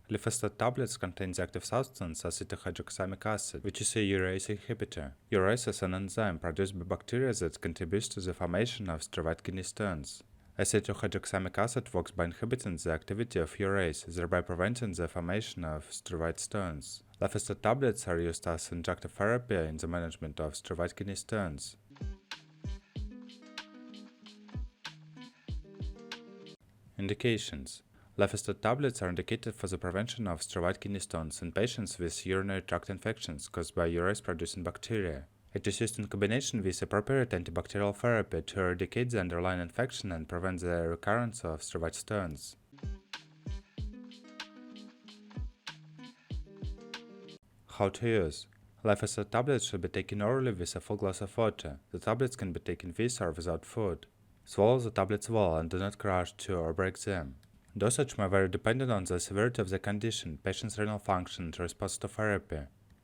Lithostat tablets contain the active substance acetohydroxamic acid, which is a urease inhibitor. Urease is an enzyme produced by bacteria that contributes to the formation of struvite kidney stones. Acetohydroxamic acid works by inhibiting the activity of urease, thereby preventing the formation of struvite stones. Lithostat tablets are used as adjunctive therapy in the management of struvite kidney stones. Indications: Lithostat tablets are indicated for the prevention of struvite kidney stones in patients with urinary tract infections caused by urease-producing bacteria. It is used in combination with appropriate antibacterial therapy to eradicate the underlying infection and prevent the recurrence of struvite stones. How to use: Lithostat tablets should be taken orally with a full glass of water. The tablets can be taken with or without food. Swallow the tablets well and do not crush to or break them. Dosage may vary depending on the severity of the condition, patient's renal function, and response to therapy.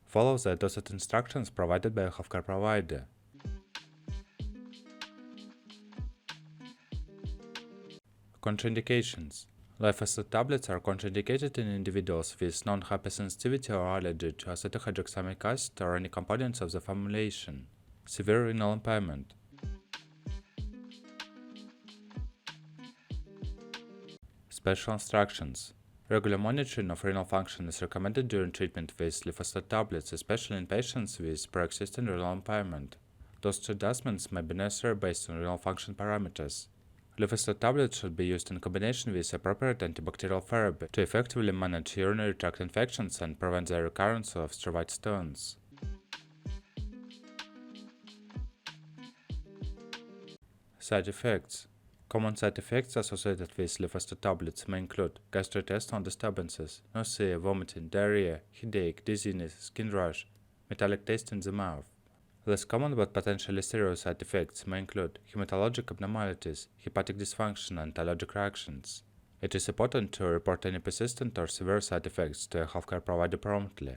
Follow the dosage instructions provided by a healthcare provider. Contraindications: Lithostat tablets are contraindicated in individuals with non-hypersensitivity or allergy to acetohydroxamic acid or any components of the formulation. Severe renal impairment. Special instructions: Regular monitoring of renal function is recommended during treatment with Lithostat tablets, especially in patients with pre-existing renal impairment. Dosage adjustments may be necessary based on renal function parameters. Lithostat tablets should be used in combination with appropriate antibacterial therapy to effectively manage urinary tract infections and prevent the recurrence of struvite stones. Side effects: Common side effects associated with Lithostat tablets may include gastrointestinal disturbances, nausea, vomiting, diarrhea, headache, dizziness, skin rash, metallic taste in the mouth. Less common but potentially serious side effects may include hematologic abnormalities, hepatic dysfunction, and allergic reactions. It is important to report any persistent or severe side effects to a healthcare provider promptly.